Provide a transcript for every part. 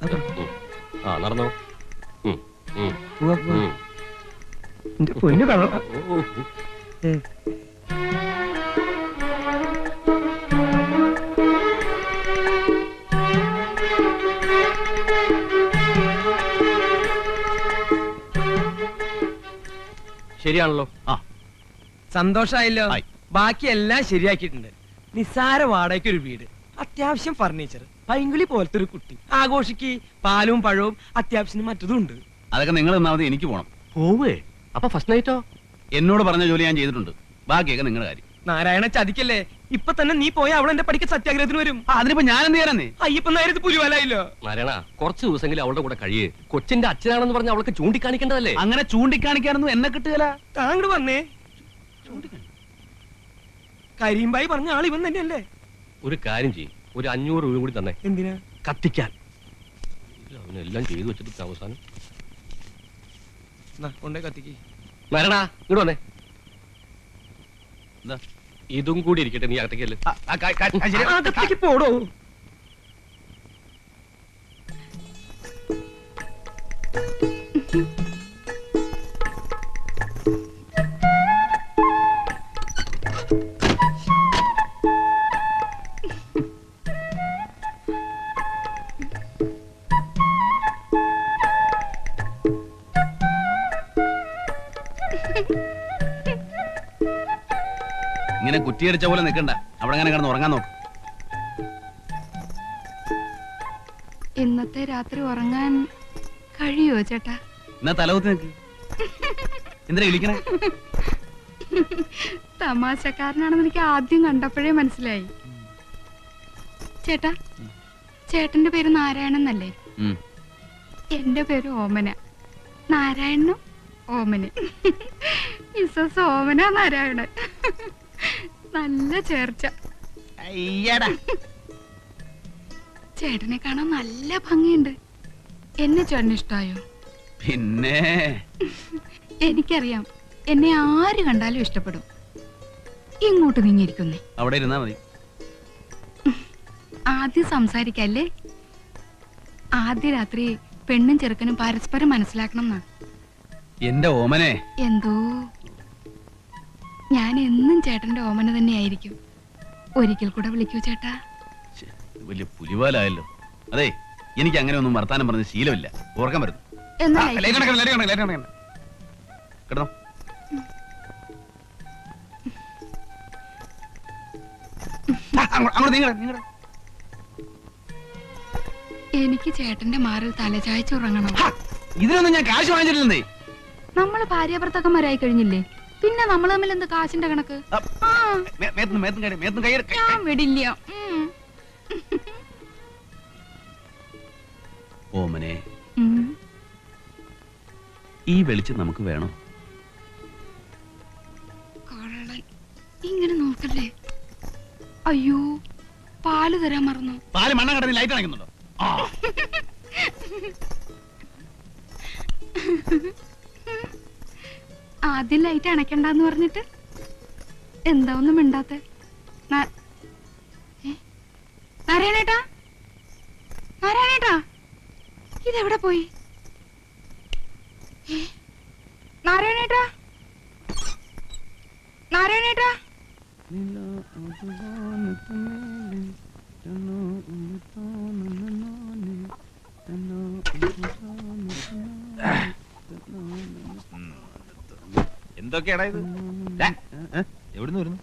ആ നടന്നോ. പൊന്നു കള്ള. ശരിയാണല്ലോ. ആ സന്തോഷായല്ലോ. ബാക്കി എല്ലാം ശരിയാക്കിയിട്ടുണ്ട്. നിസ്സാര വാടകയ്ക്ക് ഒരു വീട്, അത്യാവശ്യം ഫർണിച്ചർ, പൈങ്കുളി പോലത്തെ ഒരു കുട്ടി, ആഘോഷിക്ക് പാലും പഴവും അത്യാവശ്യത്തിന് മറ്റതും ഉണ്ട്. അതൊക്കെ നിങ്ങൾ തന്നാമതി, എനിക്ക് പോണം. പോവേ? അപ്പൊ ഫസ്റ്റ് നൈറ്റോ? എന്നോട് പറഞ്ഞ ജോലി ഞാൻ ചെയ്തിട്ടുണ്ട്, ബാക്കിയൊക്കെ നിങ്ങളുടെ കാര്യം. നാരായണ ചതിക്കല്ലേ, ഇപ്പൊ തന്നെ നീ പോയ അവൾ എന്റെ പഠിക്ക സത്യാഗ്രഹത്തിന് വരും. അതിനിപ്പോ ഞാൻ എന്ത് ചെയ്യാനേ? അയ്യപ്പൻ നേരത്ത് പുലിവാലായില്ലോ. നാരായണ കുറച്ച് ദിവസമെങ്കിലും അവളുടെ കൂടെ കഴിയേ. കൊച്ചിന്റെ അച്ഛനാണെന്ന് പറഞ്ഞ അവൾക്ക് ചൂണ്ടിക്കാണിക്കേണ്ടതല്ലേ? അങ്ങനെ ചൂണ്ടിക്കാണിക്കാനൊന്നും എന്നെ കിട്ടുകയില്ല. താങ്കൾ വന്നേ. കരീംബായി പറഞ്ഞ ആൾ ഇവൻ തന്നെയല്ലേ? ഒരു കാര്യം ചെയ്യും, ഒരു 500 രൂപ കൂടി തന്നെ. എന്തിനാ? കത്തിക്കാൻ. അവനെല്ലാം ചെയ്തു വെച്ചിട്ട് അവസാനം കൊണ്ടേ കത്തിക്ക്. നാരായണ ഇങ്ങോട്ട് വന്നേ. ഇതും കൂടി ഇരിക്കട്ടെ, നീ അകത്തേക്കല്ലേ. അകത്തേക്ക് പോടോ. ഇങ്ങനെ കുറ്റിയടിച്ച പോലെ നിൽക്കണ്ട, അവിടെ അങ്ങനെ കിടന്ന് ഉറങ്ങാൻ നോക്ക്. ഇന്നത്തെ രാത്രി ഉറങ്ങാൻ കഴിയോ ചേട്ടാ? എന്നാ തലകുത്തി നിൽക്ക്. എന്തിനാ വിളിക്കണേ? തമാശക്കാരനാണെന്ന് എനിക്ക് ആദ്യം കണ്ടപ്പോഴേ മനസ്സിലായി. ചേട്ടാ, ചേട്ടന്റെ പേര് നാരായണൻ എന്നല്ലേ? എന്റെ പേര് ഓമന. നാരായണനും ഓമന. മിസ്സസ് ഓമന നാരായണൻ. നല്ല ചേർച്ച. ചേട്ടനെ കാണാൻ നല്ല ഭംഗിയുണ്ട്. എന്നെ ചേട്ടന് ഇഷ്ടായോ? പിന്നെ എനിക്കറിയാം, എന്നെ ആര് കണ്ടാലും ഇഷ്ടപ്പെടും. ഇങ്ങോട്ട് നീങ്ങിയിരിക്കുന്നേ. അവിടെ ഇരുന്നാ മതി. ആദ്യം സംസാരിക്കല്ലേ. ആദ്യ രാത്രി പെണ്ണും ചെറുക്കനും പരസ്പരം മനസ്സിലാക്കണം എന്നാ. എന്റെ ഓമനെ. എന്തോ ഞാൻ എന്നും ചേട്ടന്റെ ഓമന തന്നെയായിരിക്കും. ഒരിക്കൽ കൂടെ വിളിക്കൂ ചേട്ടാ. വലിയ പുലിവാലായല്ലോ. അതെ, എനിക്ക് അങ്ങനെ ഒന്നും വർത്താനം പറഞ്ഞ ശീലമില്ല. ഓർക്കാൻ വരുന്നു. കിടന്നോ. എനിക്ക് ചേട്ടന്റെ മാറിൽ തലചായ്ച്ചുറങ്ങണം. ഇതിനൊന്നും ഞാൻ കാശ് വാങ്ങിച്ചിട്ടില്ലേ? നമ്മള് ഭാര്യാഭർത്താക്കന്മാരായി കഴിഞ്ഞില്ലേ, പിന്നെ നമ്മൾ തമ്മിൽ എന്ത് കാശിന്റെ കണക്ക്? ഞാൻ വിടില്ല. ഓമനെ, ഈ വെളിച്ചം നമുക്ക് വേണോ? ഇങ്ങനെ നോക്കല്ലേ. അയ്യോ, പാല് തരാൻ മറന്നു. പാല് മണ്ണ കടന്ന് ലൈറ്റ് അണയ്ക്കുന്നുണ്ടോ? ആദ്യം ലൈറ്റ് അണയ്ക്കണ്ടെന്ന് പറഞ്ഞിട്ട് എന്താ ഒന്നും മിണ്ടാത്തെ? നാരായണേട്ടാ, നാരായണേട്ടാ, ഇതെവിടെ പോയി? നാരായണേട്ടാ, നാരായണേട്ടാ. എന്തൊക്കെയാടാ ഇത്? എവിടുന്ന് വരുന്നു?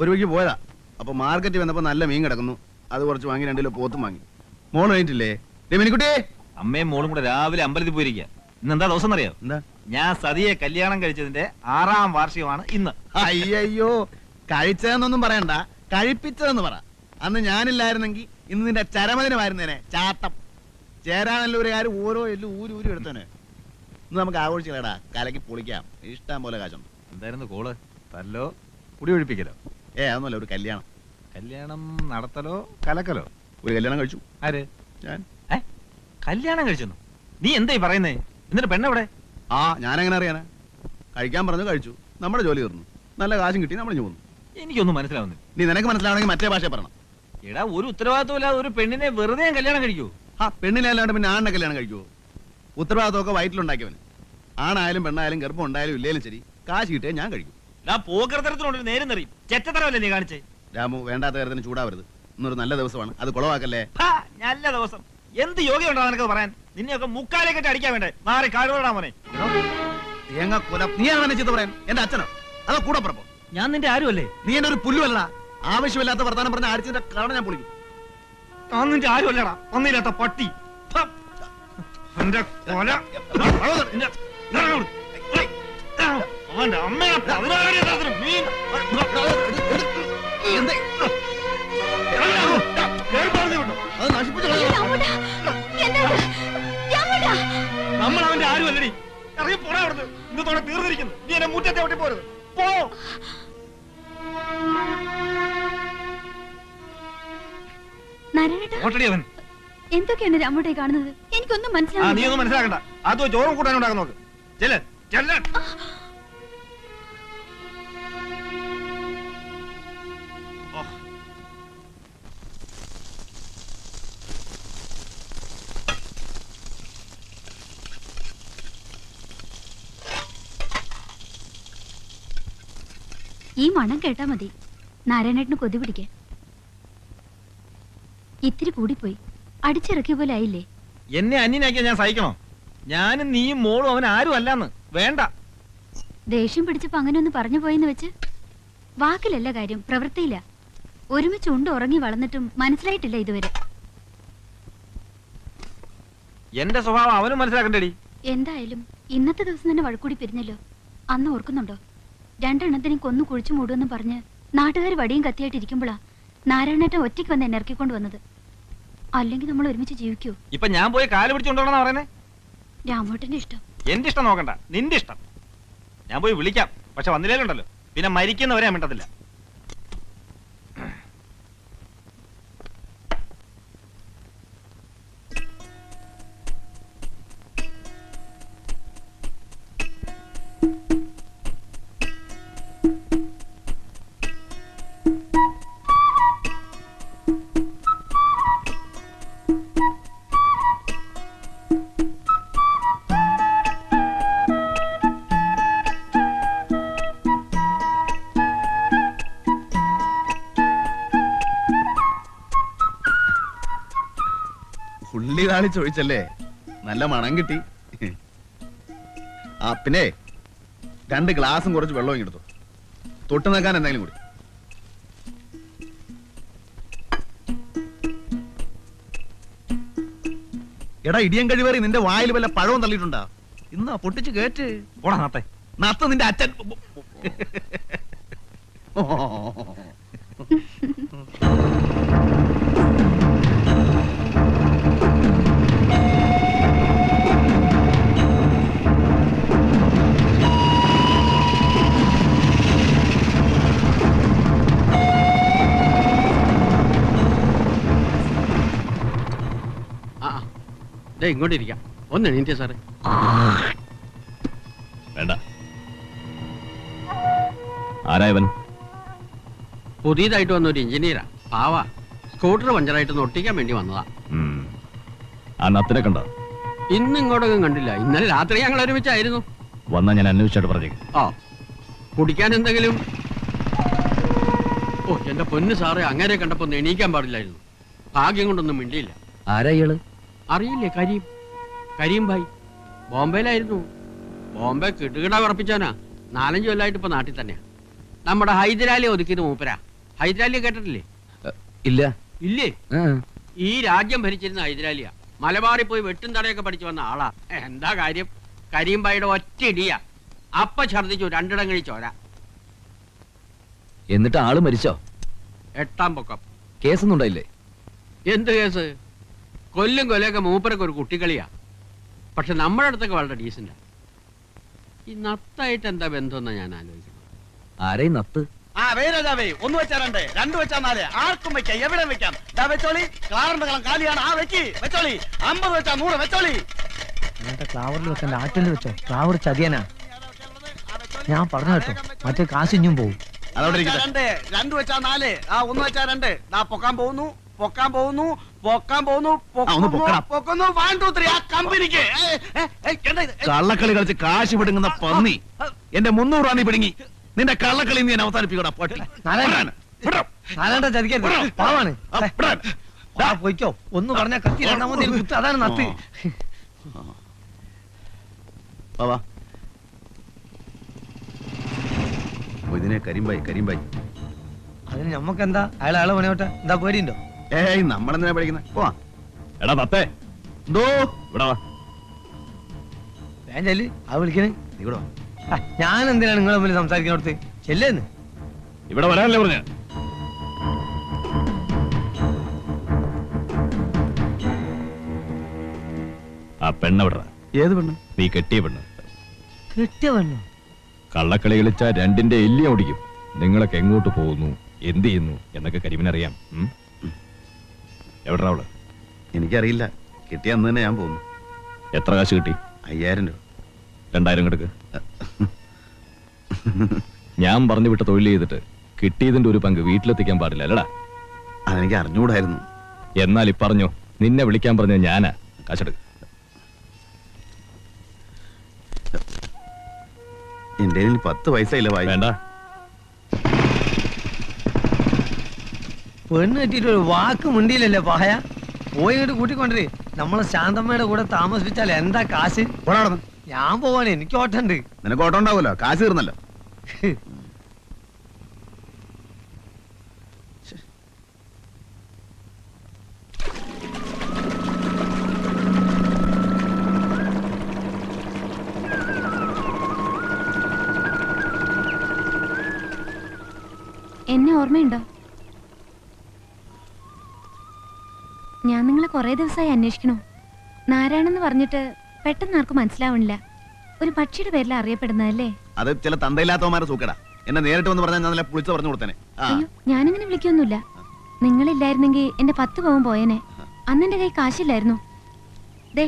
ഒരു വഴിക്ക് പോയതാ. അപ്പൊ മാർക്കറ്റിൽ വന്നപ്പോ നല്ല മീൻ കിടക്കുന്നു, അത് കുറച്ച് വാങ്ങി 2 കിലോ പോത്തും വാങ്ങി. മോള് കഴിഞ്ഞിട്ടില്ലേ? മിനിക്കുട്ടിയെ, അമ്മയും മോളും കൂടെ രാവിലെ അമ്പലത്തിൽ പോയിരിക്കുക. ഇന്ന് എന്താ ദിവസം അറിയോ? എന്താ? ഞാൻ സതിയെ കല്യാണം കഴിച്ചതിന്റെ 6ാം വാർഷികമാണ് ഇന്ന്. അയ്യോ, കഴിച്ചതെന്നൊന്നും പറയണ്ട, കഴിപ്പിച്ചതെന്ന് പറ. അന്ന് ഞാനില്ലായിരുന്നെങ്കിൽ ഇന്ന് നിന്റെ ചരമദിനമായിരുന്നേനെ. ചാട്ടം ചേരാനല്ലൂരുകാർ ഓരോ എല്ലും ഊരി എടുത്തേനെ. ഇന്ന് നമുക്ക് ആഘോഷിക്കലടാ, കലക്കി പൊളിക്കാം. ഇഷ്ടം പോലെ കാശുണ്ട്. എന്തായിരുന്നു കോള്? തല്ലോ കുടി ഒഴിപ്പിക്കലോ? അതൊന്നുമല്ല, ഒരു കല്യാണം. കല്യാണം നടത്തലോ കലക്കലോ? ഒരു കല്യാണം കഴിച്ചു. ആര്? ഞാൻ. കല്യാണം കഴിച്ചെന്നു? നീ എന്തായി പറയുന്നേ? എന്നിട്ട് പെണ്ണെവിടെ? ഞാനെങ്ങനെ അറിയാനാ? കഴിക്കാൻ പറഞ്ഞു, കഴിച്ചു, നമ്മുടെ ജോലി തീർന്നു, നല്ല കാശും കിട്ടി, നമ്മൾ പോന്നു. എനിക്കൊന്നും മനസ്സിലാവുന്നില്ല. നീ നിനക്ക് മനസ്സിലാവണമെങ്കിൽ മറ്റേ ഭാഷ പറയണം. എടാ, ഒരു ഉത്തരവാദിത്വമില്ലാതെ ഒരു പെണ്ണിനെ വെറുതെ കല്യാണം കഴിക്കൂ? ആ പെണ്ണിനെ അല്ലാണ്ട് പിന്നെ ആണിനെ കല്യാണം കഴിക്കുമോ? ഉത്തരവാദിത്തമൊക്കെ വയറ്റിലുണ്ടാക്കിയവന്. ആണായാലും പെണ്ണായാലും ഗർഭം ഉണ്ടായാലും ഇല്ലേലും ശരി, കാശ് കിട്ടിയാൽ ഞാൻ കഴിക്കും. ഞാൻ പോകൃതരത്തിനോട് നേരം നിറയും. ചെറ്റത്തരമല്ലേ നീ കാണിച്ചേ? രാമു, വേണ്ടാത്ത കാര്യത്തിന് ചൂടാവരുത്. ഇന്നൊരു നല്ല ദിവസമാണ്, അത് കുളവാക്കല്ലേ. നല്ല ദിവസം എന്ത് യോഗ്യമുണ്ടോ നിനക്ക് പറയാൻ? നിന്നെയൊക്കെ മുക്കാലേ കെട്ടി അടിക്കാൻ വേണ്ടേ? മാറി കാടുകൊണ്ടാ മോനെ. തേങ്ങ കൊല. നീയാണ് എന്നെ ചീത്ത പറയാൻ? എന്റെ അച്ഛനോ അതോ കൂടെ പറപ്പോ? ഞാൻ നിന്റെ ആരുമല്ലേ? നീ എന്റെ ഒരു പുല്ലുമല്ല. ആവശ്യമില്ലാത്ത വർത്താനം പറഞ്ഞ അടിച്ചിന്റെ കാരണം ഞാൻ പൊളിക്കും. ഞാൻ നിന്റെ ആരുമല്ലടാ, ഒന്നില്ലാത്ത പട്ടി. എന്റെ കൊല. അവന്റെ അമ്മയെ മീൻ അത് നശിപ്പിച്ചു. നമ്മൾ അവന്റെ ആരുമല്ലടി. ഇറങ്ങി പോടാ അവിടുന്ന്. ഇന്നത്തോടെ തീർന്നിരിക്കുന്നു. നീ എന്നെ മുറ്റത്തെ ഒട്ടി പോരുത്. പോ. അവൻ എന്തൊക്കെയാണ് രാമോട്ടെ കാണുന്നത്? എനിക്കൊന്നും നീ ഒന്നും മനസ്സിലാക്കണ്ട. അതോ ചോറും കൂട്ടാനുണ്ടാക്കാൻ നോക്ക്. ചെല്ല് ചെല്ല്. ഈ മണം കേട്ടാ മതി നാരായണേട്ടന് കൊതി പിടിക്കാൻ. ഇത്തിരി കൂടിപ്പോയി. അടിച്ചിറക്കിയ പോലെ ആയില്ലേ? എന്നെ അന്യനാക്കിയാ ഞാൻ സഹിക്കണോ? ഞാനും നീയും മോളും അവൻ ആരും അല്ലാന്ന്. വേണ്ട. ദേഷ്യം പിടിച്ചപ്പോ അങ്ങനെ ഒന്ന് പറഞ്ഞു പോയെന്ന് വെച്ച് വാക്കിലല്ല കാര്യം, പ്രവൃത്തിയില്ല. ഒരുമിച്ച് ഉണ്ട് ഉറങ്ങി വളർന്നിട്ടും മനസ്സിലായിട്ടില്ല ഇതുവരെ. എന്റെ സ്വഭാവം അവനും മനസ്സിലാക്കണ്ടേടി. എന്തായാലും ഇന്നത്തെ ദിവസം തന്നെ വഴക്കൂടി പിരിഞ്ഞല്ലോ. അന്ന് ഓർക്കുന്നുണ്ടോ? രണ്ടെണ്ണത്തിനും കൊന്നു കുഴിച്ചു മൂടുമെന്ന് പറഞ്ഞ് നാട്ടുകാർ വടിയും കത്തിയായിട്ടിരിക്കുമ്പോഴാ നാരായണേട്ടൻ ഒറ്റയ്ക്ക് വന്ന് എന്നെ ഇറക്കിക്കൊണ്ട് വന്നത്. അല്ലെങ്കിൽ നമ്മൾ ഒരുമിച്ച് ജീവിക്കൂ? ഇപ്പൊ ഞാൻ പോയി കാല് പിടിച്ചുകൊണ്ടോണെന്നാ പറയുന്നേ? രാമോട്ടന്റെ ഇഷ്ടം. എന്റെ ഇഷ്ടം നോക്കണ്ട, നിന്റെ ഇഷ്ടം. ഞാൻ പോയി വിളിക്കാം, പക്ഷെ വന്നില്ലേലുണ്ടല്ലോ പിന്നെ മരിക്കുന്നവരെ ഞാൻ മിണ്ടത്തില്ല. ഉള്ളി താളി ചോദിച്ചല്ലേ, നല്ല മണം കിട്ടി. ആ പിന്നെ 2 ഗ്ലാസും കുറച്ച് വെള്ളവും എടുത്തു. തൊട്ട് നിൽക്കാൻ എന്തെങ്കിലും കൂടി. എടാ ഇടിയൻ കഴിവേറി, നിന്റെ വായിൽ വല്ല പഴവും തള്ളിയിട്ടുണ്ടാ? ഇന്നാ പൊട്ടിച്ച് കേറ്റ്. പോടാ നാട്ടെ. നത്ത നിന്റെ അച്ഛൻ. ഇങ്ങോട്ടിരിക്കാം. ഒന്ന് എണീറ്റേ സാറേ. വേണ്ട. ആരായവൻ? പുതിയതായിട്ട് വന്ന ഒരു എഞ്ചിനീയറാ. പാവ. സ്കൂട്ടർ പഞ്ചറായിട്ട് ഒട്ടിക്കാൻ വേണ്ടി വന്നതാ. ആ നത്തിനെ കണ്ട? ഇന്ന് ഇങ്ങോട്ടൊന്നും കണ്ടില്ല. ഇന്നലെ രാത്രി ഞങ്ങൾ ഒരുമിച്ചായിരുന്നു. വന്നാ ഞാൻ അന്വേഷിച്ചായിട്ട് പറഞ്ഞേക്കും. ആ, കുടിക്കാൻ എന്തെങ്കിലും? ഓ എന്റെ പൊന്നു സാറേ, അങ്ങനെ കണ്ടപ്പോ ഒന്ന് എണീക്കാൻ പാടില്ലായിരുന്നു. ഭാഗ്യം കൊണ്ടൊന്നും മിണ്ടിയില്ല. ആരാ ഇയാള്? അറിയില്ലേ? കരീം ഭായി. ബോംബെയിലായിരുന്നു. ബോംബെ കിടുകിട ഉറപ്പിച്ചവനാ. 4-5 കൊല്ലമായിട്ട് ഇപ്പൊ നാട്ടിൽ തന്നെയാ. നമ്മുടെ ഹൈദരാലി ഒതുക്കിയത് മൂപ്പരാ. ഹൈദരാലിയെ കേട്ടിട്ടില്ലേ? ഇല്ല. ഇല്ലേ? ഈ രാജ്യം ഭരിച്ചിരുന്ന ഹൈദരാലിയ. മലബാറിൽ പോയി വെട്ടും തടയൊക്കെ പഠിച്ചു വന്ന ആളാ. എന്താ കാര്യം? കരീം ഭായിയുടെ ഒറ്റ ഇടിയാ. അപ്പ ഛർദിച്ചു 2 ഇടം കഴിച്ചോരാ. എന്നിട്ട് ആള് മരിച്ചോ? 8ാം പൊക്കം. കേസൊന്നും ഉണ്ടായില്ലേ? എന്ത് കേസ്? കൊല്ലും കൊലയൊക്കെ മൂപ്പരൊക്കെ ഒരു കുട്ടിക്കളിയാ. പക്ഷെ നമ്മുടെ അടുത്തൊക്കെ വളരെ ഡീസന്റാ. ഈ നത്തായിട്ട് എന്താ ബന്ധമെന്നാ ഞാൻ ആലോചിക്കുന്നത്. ആരെയും നത്ത്? ഒന്ന് വെച്ചാ 2, 2 വെച്ചാ 4. ആർക്കും വെക്കാം, എവിടെ വെക്കാം. വെച്ചോളി. ക്ലാറിന്റെ കളം കാലിയാണ്. ആ വെക്കി വെച്ചോളി. 50 വെച്ചാ 100 വെച്ചോളി. ക്ലാവറിൽ വെക്കണ്ട, ആറ്റിൽ വെച്ചോ. ക്ലാവർ ചതിയാനാ. ഞാൻ പറഞ്ഞു കേട്ടോ, മറ്റേ കാശിഞ്ഞും പോവും. 2 വെച്ചാ 4. 1 വെച്ചാ 2. പൊക്കാൻ പോകുന്നു. പൊക്കാൻ പോകുന്നു ഒന്ന് പൊക്കടാ. പൊക്കുന്നു 1 2 3 ആ കമ്പനിക്ക് കള്ളക്കളി കളിച്ച് കാശ് പിടുങ്ങുന്ന പന്നി എന്റെ 300 രൂപ നീ പിടുങ്ങി. നിന്റെ കള്ളക്കളി നീ അവസാനിപ്പിക്കടാ പട്ടി. നാരായണ ചതിക്കരുത്, പാവാണ്. പോയിക്കോ, ഒന്ന് പറഞ്ഞ കത്തി രണ്ടാമത് കുത്ത്, അതാണ് നത്ത്. ഇതിനെ കരിമ്പായി അതിന് ഞമ്മക്കെന്താ? അയാളെ പണിയോട്ടെ, എന്താ പേടിയുണ്ടോ? ഏയ് നമ്മളെന്തിനാ പഠിക്കുന്നത്? പോവാ. എടാ തത്തേ, എന്തോ ഇവിടെ വാ. ഞാൻ ചെല്ല്, ആ വിളിക്കണേ. നീ കൂടെ വാ. ഞാൻ എന്തിനാണ് നിങ്ങൾ തമ്മിൽ സംസാരിക്കുന്നിടത്ത്? ചെല്ലേന്ന്. ഇവിടെ വരാനല്ലേ പറഞ്ഞ? ആ പെണ്ണെവിടാ? ഏത് പെണ്ണ്? നീ കെട്ടിയ പെണ്ണ്. കെട്ടിയ പെണ്ണോ? കള്ളക്കളി കളിച്ചാ രണ്ടിന്റെ എല്ലി ഓടിക്കും. നിങ്ങളൊക്കെ എങ്ങോട്ട് പോകുന്നു, എന്ത് ചെയ്യുന്നു എന്നൊക്കെ കരിമിനറിയാം. എവിടാ അവള്? എനിക്കറിയില്ല. കിട്ടിയ അന്ന് തന്നെ ഞാൻ പോകുന്നു. എത്ര കാശ് കിട്ടി? 5000 രൂപ. 2000 കിടക്ക്. ഞാൻ പറഞ്ഞു വിട്ട തൊഴിൽ ചെയ്തിട്ട് കിട്ടിയതിന്റെ ഒരു പങ്ക് വീട്ടിലെത്തിക്കാൻ പാടില്ല അല്ലടാ? അതെനിക്ക് അറിഞ്ഞുകൂടായിരുന്നു. എന്നാൽ ഇപ്പറഞ്ഞോ, നിന്നെ വിളിക്കാൻ പറഞ്ഞ ഞാനാ. കാശെടുക്ക്. എന്റെ 10 പൈസ ഇല്ല. വായി വേണ്ട. പെണ്ണ് കെട്ടിയിട്ട് ഒരു വാക്ക് മുണ്ടിയില്ലല്ലേ പായ? പോയി ഇങ്ങോട്ട് കൂട്ടിക്കൊണ്ടേ. നമ്മളെ ശാന്തമ്മയുടെ കൂടെ താമസിപ്പിച്ചാൽ എന്താ കാശ്? ഞാൻ പോവാണ്, എനിക്ക് ഓട്ടണ്ട്. നിനക്ക് ഓട്ടം ഉണ്ടാവുമല്ലോ, കാശ് തീർന്നല്ലോ. എന്നെ ഓർമ്മയുണ്ടോ? ഞാൻ നിങ്ങളെ കുറെ ദിവസമായി അന്വേഷിക്കണു. നാരായണെന്ന് പറഞ്ഞിട്ട് പെട്ടെന്ന് ആർക്കും മനസ്സിലാവണില്ല. ഒരു പക്ഷിയുടെ പേരിൽ അറിയപ്പെടുന്നതല്ലേ? അത് ചില തന്തയില്ലാത്തവന്മാരെ സൂക്കടാ. എന്നെ നേരിട്ട് വന്ന് പറഞ്ഞാൽ ഞാൻ നല്ല പുളിച്ച് പറഞ്ഞു കൊടുത്തേനെ. അയ്യോ, ഞാനിങ്ങനെ വിളിക്കൊന്നുമില്ല. നിങ്ങളില്ലായിരുന്നെങ്കിൽ എന്റെ 10 പവൻ പോയേനെ. അന്ന് എന്റെ കൈ കാശില്ലായിരുന്നു. ദേ,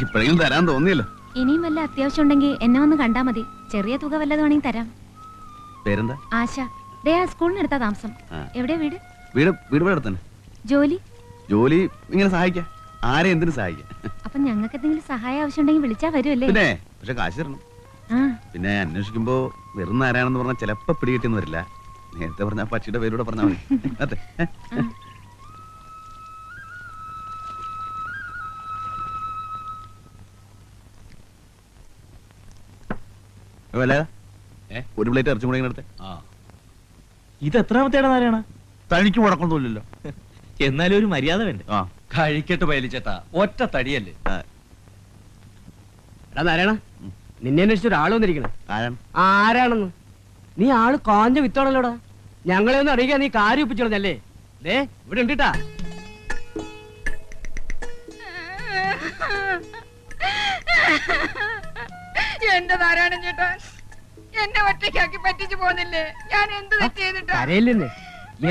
ഇപ്പോഴെങ്കിലും തരാൻ തോന്നിയല്ലോ. ഇനിയും വല്ല അത്യാവശ്യം ഉണ്ടെങ്കിൽ എന്നെ ഒന്ന് കണ്ടാ മതി. ചെറിയ തുക വല്ലതും വേണമെങ്കിൽ തരാം. പേരെന്താ? ആശ. ദേ, ആ സ്കൂളിനടുത്താ താമസം. എവിടെയാ വീട്? വീട് തന്നെ. ജോലി? ജോലി ഇങ്ങനെ സഹായിക്കാം. ആരെ എന്തിനു സഹായിക്കാം. അപ്പൊ ഞങ്ങൾക്ക് എന്തെങ്കിലും സഹായം ആവശ്യമുണ്ടെങ്കിൽ വിളിച്ചാ വരുമല്ലേ? പിന്നെ പക്ഷെ കാശ് തരണം. പിന്നെ അന്വേഷിക്കുമ്പോ വെറും ആരാണെന്ന് പറഞ്ഞാൽ ചിലപ്പോ പിടികിട്ടിന്ന് വരില്ല. നേരത്തെ പറഞ്ഞ പക്ഷിയുടെ പേരൂടെ പറഞ്ഞാൽ മതി. അതെ. ഒരു പ്ലേറ്റ് ഇറച്ചും കൂടെ എടുത്തേ. ഇത് എത്രാമത്തേടാ നാരായണ? തനിക്ക് മുടക്കൊന്നുമില്ലല്ലോ. എന്നാലും ഒരു മര്യാദ വേണ്ട. കഴിക്കട്ട് പയലിച്ചേട്ടാ, ഒറ്റ തടിയല്ലേ. എടാ നാരായണ, നിന്നെ അന്വേഷിച്ച ഒരാൾ വന്നിരിക്കണേ. ആരാണെന്ന്? നീ ആള് കാഞ്ഞ വിത്താണല്ലോടാ. ഞങ്ങളെ ഒന്ന് അറിയിക്കാൻ നീ കാര്യം ഒപ്പിച്ചോളഞ്ഞല്ലേ? ദേ, ഇവിടെ ഉണ്ടിട്ടാ. എന്റെ നാരായണൻ ചേട്ടാ, എന്നെ ഒറ്റയ്ക്കാക്കി പറ്റിച്ചു പോന്നില്ലേ? ഞാൻ എന്ത് തെറ്റ് ചെയ്തിട്ടാ? കരയില്ലെന്നേ.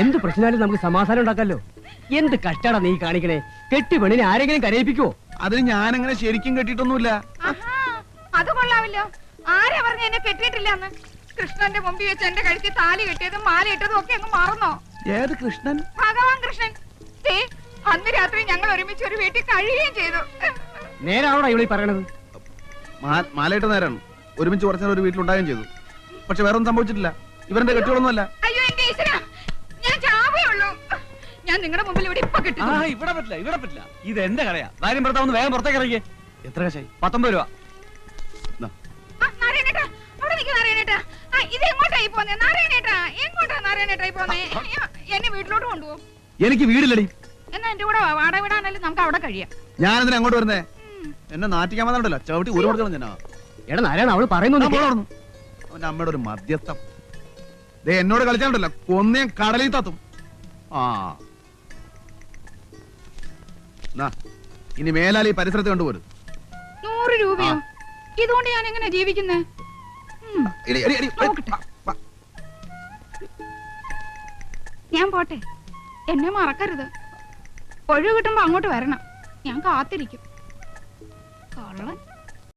എന്ത് പ്രശ്നമായാലും നമുക്ക് സമാധാനം ഉണ്ടാക്കാലോ. എന്ത് കഷ്ടാടാ നീ കാണിക്കണേ? കെട്ടി പെണ്ണിനെ ആരെങ്കിലും കരയിപ്പിക്കോ? അതിന് ഞാനങ്ങനെ ശരിക്കും കെട്ടിയിട്ടൊന്നുമില്ല. അത് കൊള്ളാവില്ലോ. ആരാ പറഞ്ഞ എന്നെ കെട്ടിയിട്ടില്ലെന്ന്? കൃഷ്ണന്റെ മുമ്പിൽ വെച്ച് എന്റെ കഴുത്തിൽ താലി കെട്ടിയതും മാല ഇട്ടതും ഒക്കെ അങ്ങ് മറന്നോ? ഏത് കൃഷ്ണൻ? ഭഗവാൻ കൃഷ്ണൻ. അന്ന് രാത്രി ഞങ്ങൾ ഒരുമിച്ച് ഒരു വീട്ടിൽ കഴിയുകയും ചെയ്തു. നേരാണോടാ ഇവിടെ പറയണത്? മാലയിട്ട നേരാണ്. ഒരുമിച്ച് കുറച്ചു നേരം ഒരു വീട്ടിലുണ്ടാകുകയും ചെയ്തു. പക്ഷെ വേറൊന്നും സംഭവിച്ചിട്ടില്ല. ഇവരുടെ കെട്ടികളൊന്നുമല്ല. അയ്യോ എന്റെ ഈശ്വരാ, ഞാൻ ചാവേ ഉള്ളൂ. ഞാൻ നിങ്ങളുടെ മുമ്പിൽ ഇവിടെ ഇപ്പൊ കിട്ടും. ഇവിടെ പറ്റില്ല. ഇത് എന്റെ കടയാ. കാര്യം ഭർത്താവ് വേഗം പുറത്തേക്ക് ഇറങ്ങിയേ. എത്ര കാശായി? 19 രൂപ. നാരായണേട്ടാ, അവിടെ നിൽക്ക് നാരായണേട്ടാ. ഇത് എങ്ങോട്ടായി പോന്നേ നാരായണേട്ടാ? എങ്ങോട്ടാ നാരായണേട്ടായി പോന്നേ? എന്നെ വീട്ടിലോട്ട് കൊണ്ടുപോകും. എനിക്ക് വീടില്ലടി. എന്നാ എന്റെ കൂടെ വാടക വിടാനല്ലേ, നമുക്ക് അവിടെ കഴിയാം. ഞാൻ എന്തിനാ അങ്ങോട്ട് വരുന്നേ? എന്നെ നാട്ടിക്കാൻ വന്നിട്ടല്ലോ. ചവിട്ടി ഒരു കൊടുക്കണം ഞാൻ. എടാ നാരായണ, അവള് പറയുന്നു. അവന്റെ അമ്മയുടെ ഒരു മധ്യസ്ഥം. ദേ എന്നോട് കളിച്ചാണ്ടല്ലോ, കൊന്നേം കടലിൽ തത്തും. ഇനി മേലാൽ ഈ പരിസരത്ത് കണ്ടുപോരും. 100 രൂപയോ? ഇതുകൊണ്ട് ഞാൻ എങ്ങനെ ജീവിക്കുന്നേ? ഞാൻ പോട്ടെ, എന്നെ മറക്കരുത്. ഒഴിവ് കിട്ടുമ്പോ അങ്ങോട്ട് വരണം. ഞാൻ കാത്തിരിക്കും.